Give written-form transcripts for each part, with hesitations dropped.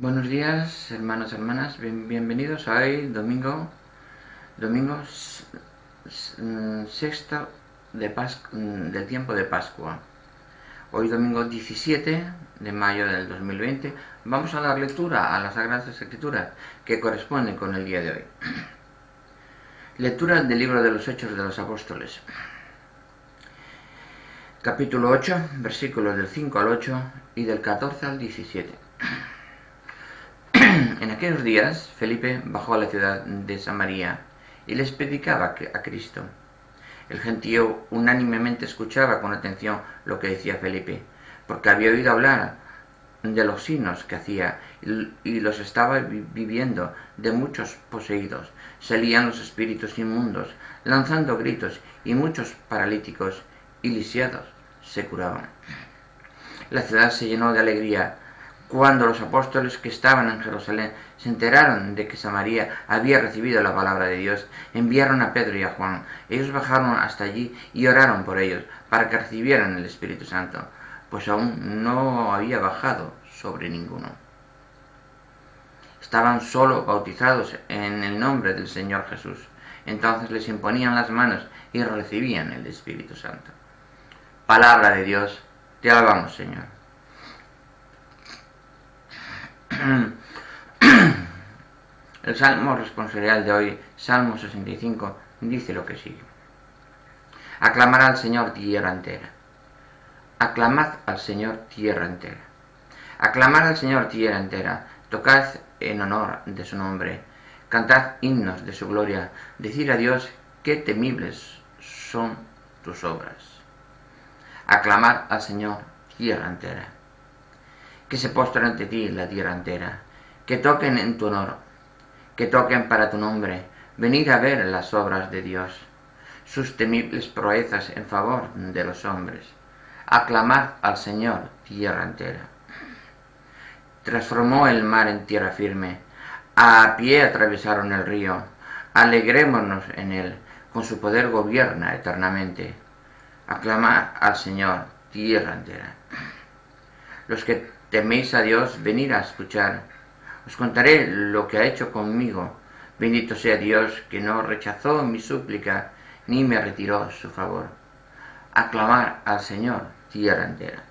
Buenos días, hermanos, hermanas, bienvenidos a hoy, domingo sexto del tiempo de Pascua. Hoy, domingo 17 de mayo del 2020, vamos a dar lectura a las Sagradas Escrituras que corresponden con el día de hoy. Lectura del libro de los Hechos de los Apóstoles. Capítulo 8, versículos del 5 al 8 y del 14 al 17. En aquellos días, Felipe bajó a la ciudad de Samaria y les predicaba a Cristo. El gentío unánimemente escuchaba con atención lo que decía Felipe, porque había oído hablar de los signos que hacía y los estaba viviendo de muchos poseídos. Salían los espíritus inmundos, lanzando gritos, y muchos paralíticos y lisiados se curaban. La ciudad se llenó de alegría cuando los apóstoles que estaban en Jerusalén se enteraron de que Samaria había recibido la palabra de Dios. Enviaron a Pedro y a Juan. Ellos bajaron hasta allí y oraron por ellos para que recibieran el Espíritu Santo, pues aún no había bajado sobre ninguno. Estaban solo bautizados en el nombre del Señor Jesús. Entonces les imponían las manos y recibían el Espíritu Santo. Palabra de Dios, te alabamos, Señor. El salmo responsorial de hoy, Salmo 65, dice lo que sigue. Aclamad al Señor tierra entera. Aclamad al Señor tierra entera. Aclamad al Señor tierra entera. Tocad en honor de su nombre. Cantad himnos de su gloria. Decid a Dios qué temibles son tus obras. Aclamad al Señor tierra entera. Que se postren ante ti la tierra entera, que toquen en tu honor, que toquen para tu nombre. Venid a ver las obras de Dios, sus temibles proezas en favor de los hombres. Aclamad al Señor tierra entera. Transformó el mar en tierra firme, a pie atravesaron el río. Alegrémonos en él, con su poder gobierna eternamente. Aclamad al Señor tierra entera. Los que teméis a Dios, venid a escuchar. Os contaré lo que ha hecho conmigo. Bendito sea Dios, que no rechazó mi súplica, ni me retiró su favor. Aclamar al Señor tierra entera.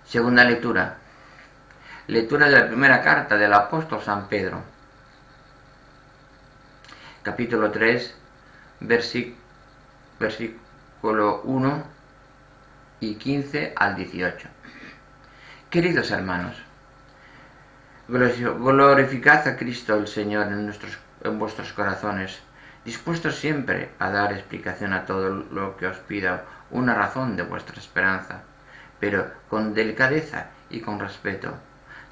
Segunda lectura. Lectura de la primera carta del apóstol San Pedro. Capítulo 3, versículo 1 y 15 al 18. Queridos hermanos, glorificad a Cristo el Señor en vuestros corazones, dispuestos siempre a dar explicación a todo lo que os pida una razón de vuestra esperanza, pero con delicadeza y con respeto,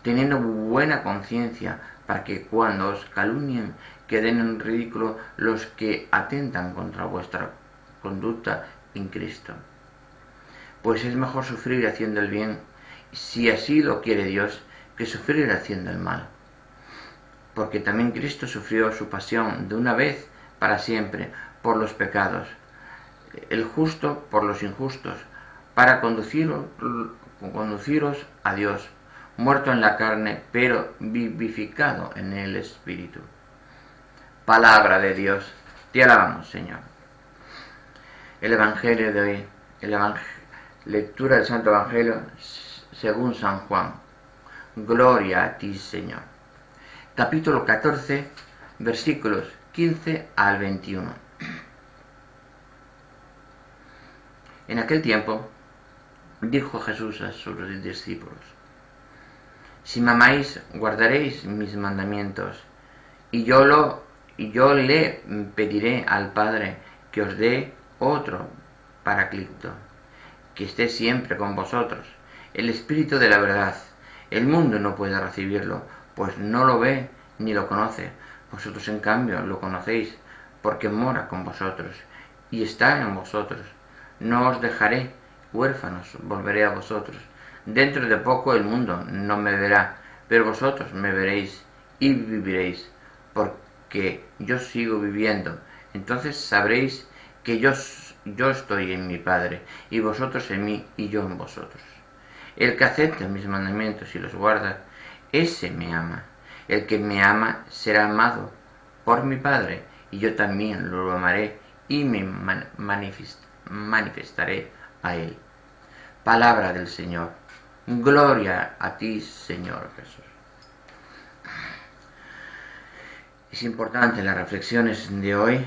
teniendo buena conciencia, para que cuando os calumnien queden en ridículo los que atentan contra vuestra conducta en Cristo. Pues es mejor sufrir haciendo el bien, si así lo quiere Dios, que sufrir haciendo el mal. Porque también Cristo sufrió su pasión de una vez para siempre por los pecados, el justo por los injustos, para conduciros a Dios, muerto en la carne, pero vivificado en el Espíritu. Palabra de Dios, te alabamos, Señor. El Evangelio de hoy, lectura del Santo Evangelio según San Juan. Gloria a ti, Señor. Capítulo 14, versículos 15 al 21. En aquel tiempo dijo Jesús a sus discípulos: si me amáis, guardaréis mis mandamientos, y yo le pediré al Padre que os dé otro Paraclito, que esté siempre con vosotros, el Espíritu de la verdad. El mundo no puede recibirlo, pues no lo ve ni lo conoce. Vosotros en cambio lo conocéis, porque mora con vosotros y está en vosotros. No os dejaré huérfanos, volveré a vosotros. Dentro de poco el mundo no me verá, pero vosotros me veréis y viviréis, porque yo sigo viviendo. Entonces sabréis que yo estoy en mi Padre, y vosotros en mí, y yo en vosotros. El que acepta mis mandamientos y los guarda, ese me ama. El que me ama será amado por mi Padre, y yo también lo amaré y me manifestaré a él. Palabra del Señor. Gloria a ti, Señor Jesús. Es importante las reflexiones de hoy.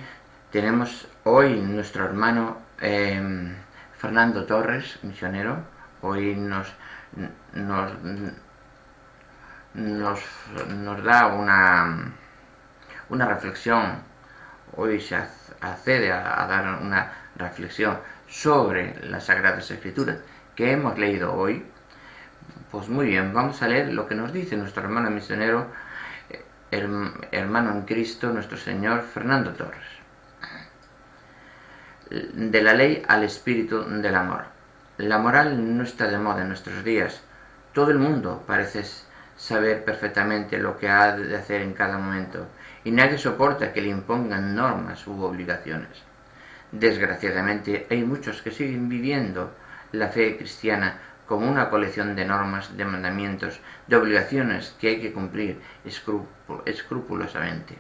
Tenemos hoy nuestro hermano Fernando Torres, misionero. Hoy nos da una reflexión. Hoy se accede a dar una reflexión sobre las Sagradas Escrituras que hemos leído hoy. Pues muy bien, vamos a leer lo que nos dice nuestro hermano misionero, hermano en Cristo, nuestro Señor Fernando Torres. De la ley al espíritu del amor. La moral no está de moda en nuestros días. Todo el mundo parece saber perfectamente lo que ha de hacer en cada momento, y nadie soporta que le impongan normas u obligaciones. Desgraciadamente, hay muchos que siguen viviendo la fe cristiana como una colección de normas, de mandamientos, de obligaciones que hay que cumplir escrupulosamente.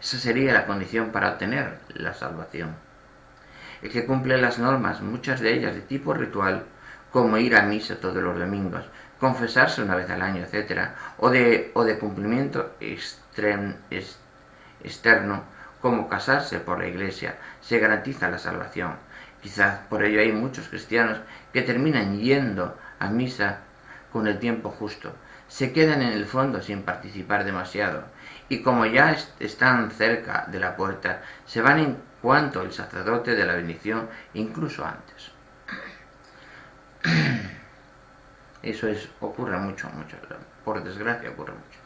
Esa sería la condición para obtener la salvación. El que cumple las normas, muchas de ellas de tipo ritual, como ir a misa todos los domingos, confesarse una vez al año, etc., o de cumplimiento externo, como casarse por la Iglesia, se garantiza la salvación. Quizás por ello hay muchos cristianos que terminan yendo a misa con el tiempo justo, se quedan en el fondo sin participar demasiado, y como ya están cerca de la puerta, se van en cuanto el sacerdote de la bendición, incluso antes. Eso ocurre mucho, por desgracia ocurre mucho.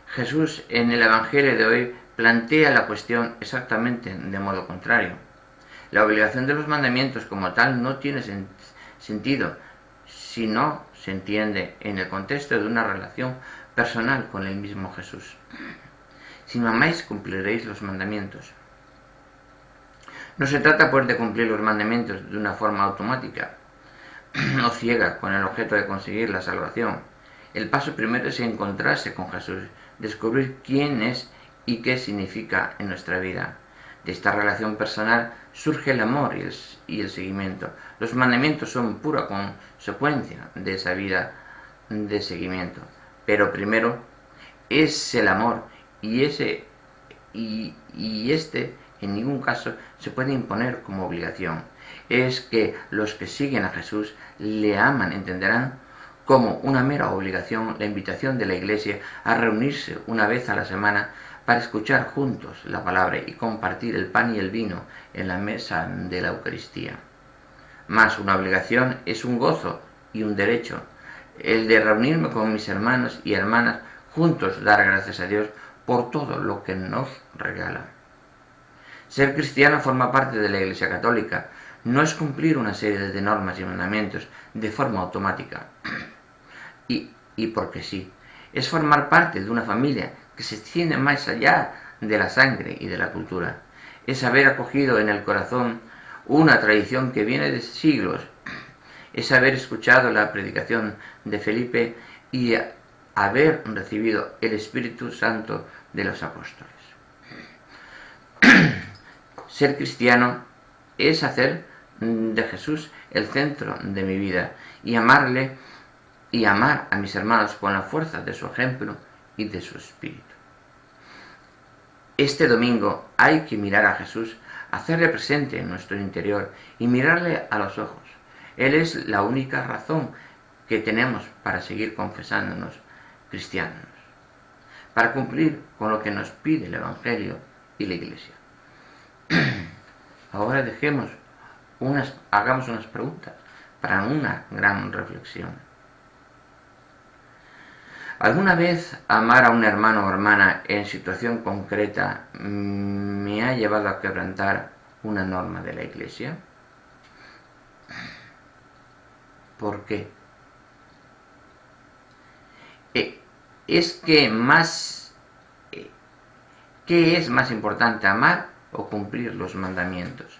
Jesús en el Evangelio de hoy plantea la cuestión exactamente de modo contrario. La obligación de los mandamientos como tal no tiene sentido si no se entiende en el contexto de una relación personal con el mismo Jesús. Si me amáis, cumpliréis los mandamientos. No se trata pues de cumplir los mandamientos de una forma automática o ciega con el objeto de conseguir la salvación. El paso primero es encontrarse con Jesús, descubrir quién es y qué significa en nuestra vida. De esta relación personal surge el amor y el seguimiento. Los mandamientos son pura consecuencia de esa vida de seguimiento. Pero primero es el amor, y este en ningún caso se puede imponer como obligación. Es que los que siguen a Jesús le aman, entenderán como una mera obligación la invitación de la Iglesia a reunirse una vez a la semana para escuchar juntos la palabra y compartir el pan y el vino en la mesa de la Eucaristía. Más una obligación es un gozo y un derecho, el de reunirme con mis hermanos y hermanas, juntos dar gracias a Dios por todo lo que nos regala. Ser cristiano forma parte de la Iglesia Católica, no es cumplir una serie de normas y mandamientos de forma automática. Y porque sí, es formar parte de una familia que se extiende más allá de la sangre y de la cultura. Es haber acogido en el corazón una tradición que viene de siglos. Es haber escuchado la predicación de Felipe y haber recibido el Espíritu Santo de los apóstoles. Ser cristiano es hacer de Jesús el centro de mi vida y amarle y amar a mis hermanos con la fuerza de su ejemplo y de su espíritu. Este domingo hay que mirar a Jesús, hacerle presente en nuestro interior y mirarle a los ojos. Él es la única razón que tenemos para seguir confesándonos cristianos, para cumplir con lo que nos pide el Evangelio y la Iglesia. Ahora hagamos unas preguntas para una gran reflexión. ¿Alguna vez amar a un hermano o hermana en situación concreta me ha llevado a quebrantar una norma de la Iglesia? ¿Por qué? ¿Qué es más importante, amar o cumplir los mandamientos?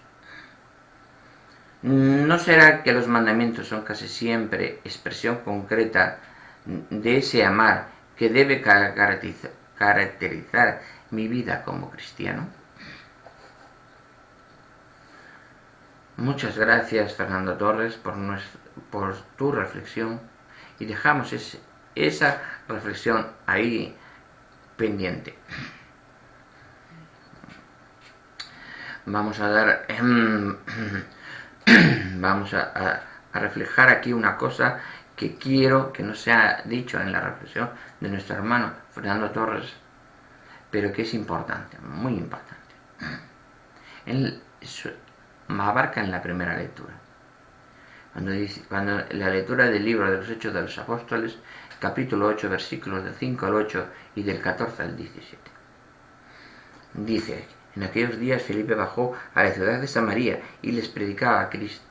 ¿No será que los mandamientos son casi siempre expresión concreta de ese amar que debe caracterizar mi vida como cristiano? Muchas gracias, Fernando Torres, por tu reflexión, y dejamos esa reflexión ahí pendiente. Vamos a dar vamos a reflejar aquí una cosa que quiero que no se ha dicho en la reflexión de nuestro hermano Fernando Torres, pero que es importante, muy importante. Él abarca en la primera lectura, cuando la lectura del libro de los Hechos de los Apóstoles, capítulo 8, versículos del 5 al 8 y del 14 al 17. Dice: en aquellos días Felipe bajó a la ciudad de Samaria y les predicaba a Cristo.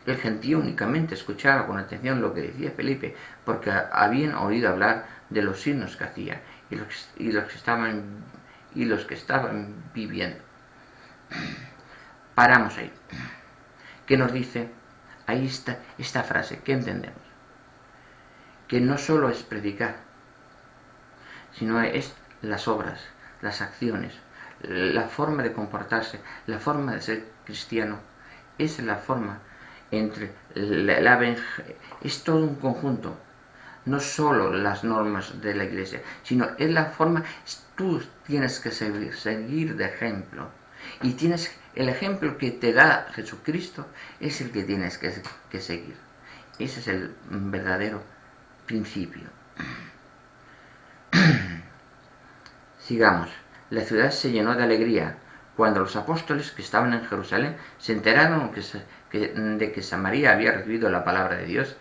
El gentío únicamente escuchaba con atención lo que decía Felipe, porque habían oído hablar de los signos que hacía y los que estaban viviendo. Paramos ahí. ¿Qué nos dice? Ahí está esta frase. ¿Qué entendemos? Que no solo es predicar, sino es las obras, las acciones, la forma de comportarse, la forma de ser cristiano. Es la forma entre es todo un conjunto, no solo las normas de la iglesia, sino es la forma. Tú tienes que seguir de ejemplo, y el ejemplo que te da Jesucristo es el que tienes que seguir. Ese es el verdadero principio. Sigamos. La ciudad se llenó de alegría cuando los apóstoles que estaban en Jerusalén se enteraron de que Samaria había recibido la palabra de Dios.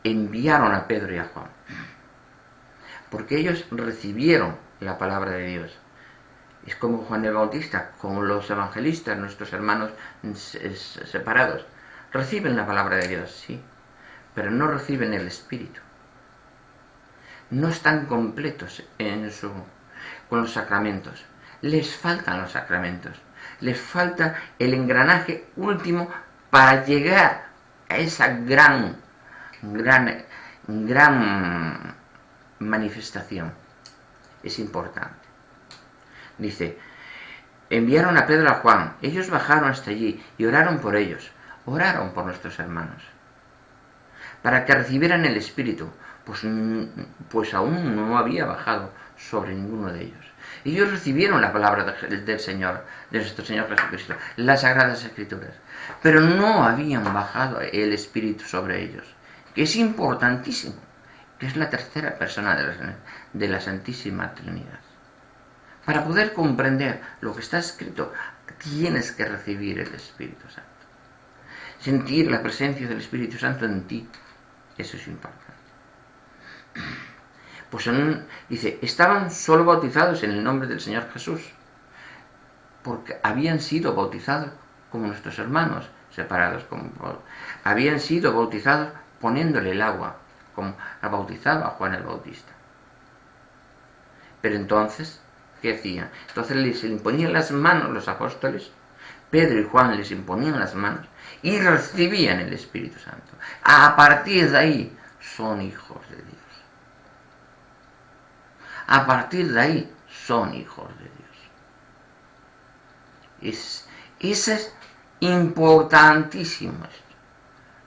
Enviaron a Pedro y a Juan, porque ellos recibieron la palabra de Dios. Es como Juan el Bautista, como los evangelistas, nuestros hermanos separados. Reciben la palabra de Dios, sí, pero no reciben el Espíritu. No están completos con los sacramentos. Les faltan los sacramentos. Les falta el engranaje último para llegar a esa gran manifestación. Es importante. Dice: enviaron a Pedro y a Juan. Ellos bajaron hasta allí y oraron por ellos. Oraron por nuestros hermanos, para que recibieran el Espíritu, pues aún no había bajado sobre ninguno de ellos. Ellos recibieron la palabra del Señor, de nuestro Señor Jesucristo, las Sagradas Escrituras, pero no habían bajado el Espíritu sobre ellos, que es importantísimo, que es la tercera persona de la Santísima Trinidad. Para poder comprender lo que está escrito, tienes que recibir el Espíritu Santo. Sentir la presencia del Espíritu Santo en ti, eso es importante. Pues dice, estaban solo bautizados en el nombre del Señor Jesús, porque habían sido bautizados como nuestros hermanos separados, habían sido bautizados poniéndole el agua, como la bautizaba Juan el Bautista. Pero entonces, ¿qué hacían? Entonces les imponían las manos los apóstoles, Pedro y Juan les imponían las manos y recibían el Espíritu Santo. A partir de ahí son hijos de Dios. A partir de ahí son hijos de Dios. Es importantísimo esto,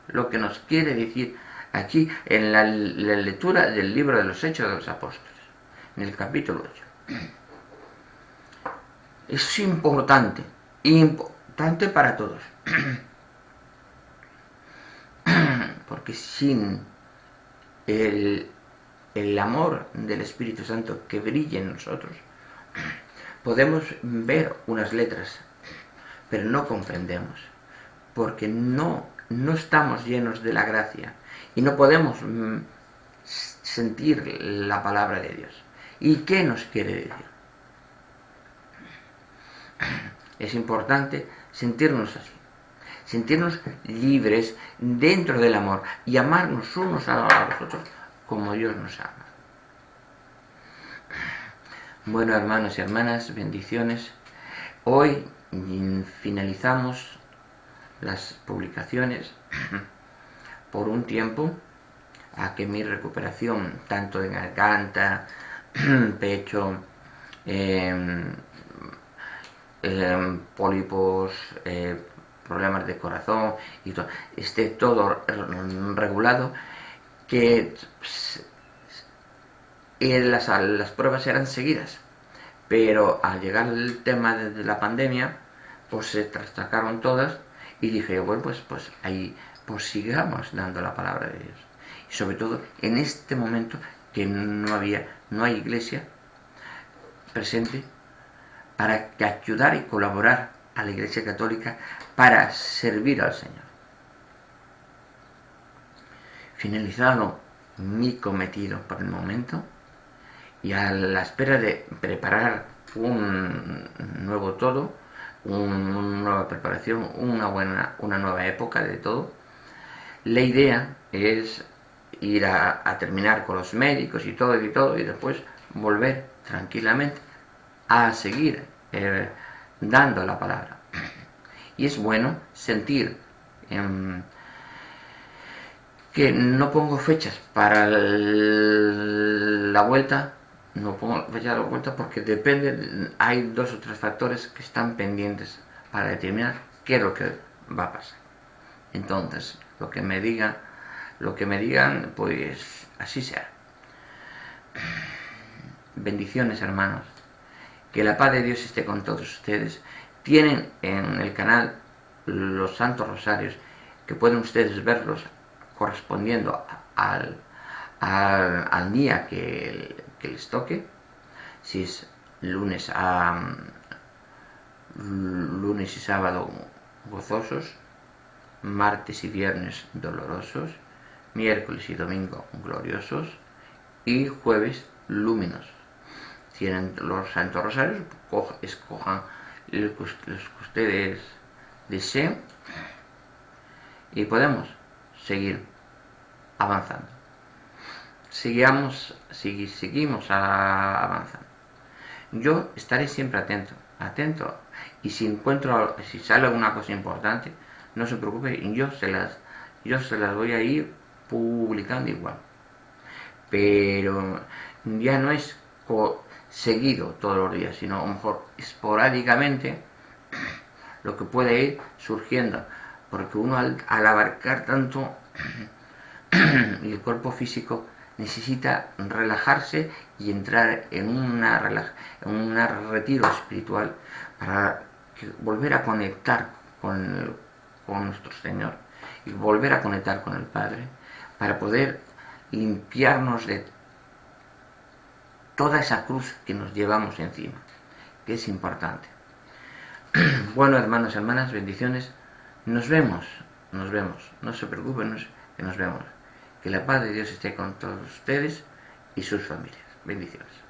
lo que nos quiere decir aquí en la lectura del libro de los Hechos de los Apóstoles, en el capítulo 8. Es importante para todos, porque sin el amor del Espíritu Santo que brille en nosotros, podemos ver unas letras, pero no comprendemos, porque no estamos llenos de la gracia y no podemos sentir la palabra de Dios. ¿Y qué nos quiere decir? Es importante sentirnos así, sentirnos libres dentro del amor y amarnos unos a los otros como Dios nos ama. Bueno, hermanos y hermanas, bendiciones. Hoy finalizamos las publicaciones. por un tiempo a que mi recuperación, tanto en garganta, pecho, pólipos, problemas de corazón y todo, esté todo regulado, que las pruebas eran seguidas, pero al llegar el tema de la pandemia, pues se trastocaron todas y dije, bueno, pues ahí pues sigamos dando la palabra de Dios. Y sobre todo en este momento que no hay iglesia presente para ayudar y colaborar a la Iglesia Católica para servir al Señor. Finalizado mi cometido por el momento y a la espera de preparar un nuevo todo, una nueva preparación, una nueva época de todo, la idea es ir a terminar con los médicos y todo y después volver tranquilamente a seguir dando la palabra. Y es bueno sentir que no pongo fechas para la vuelta, no pongo fecha de la vuelta porque depende, hay 2 o 3 factores que están pendientes para determinar qué es lo que va a pasar. Entonces, lo que me digan, pues así será. Bendiciones, hermanos. Que la paz de Dios esté con todos ustedes. Tienen en el canal los Santos Rosarios, que pueden ustedes verlos correspondiendo al día que les toque. Si es lunes y sábado gozosos, martes y viernes dolorosos, miércoles y domingo gloriosos y jueves luminosos. Tienen los Santos Rosarios, escojan los que ustedes deseen y podemos seguir avanzando. Seguimos avanzando. Yo estaré siempre atento, y si sale alguna cosa importante, no se preocupe, yo se las voy a ir publicando igual. Pero ya no es seguido todos los días, sino a lo mejor esporádicamente lo que puede ir surgiendo, porque uno al abarcar tanto y el cuerpo físico necesita relajarse y entrar en un retiro espiritual para volver a conectar con nuestro Señor y volver a conectar con el Padre, para poder limpiarnos de toda esa cruz que nos llevamos encima, que es importante. Bueno, hermanos y hermanas, bendiciones. Nos vemos, no se preocupen, que nos vemos. Que la paz de Dios esté con todos ustedes y sus familias. Bendiciones.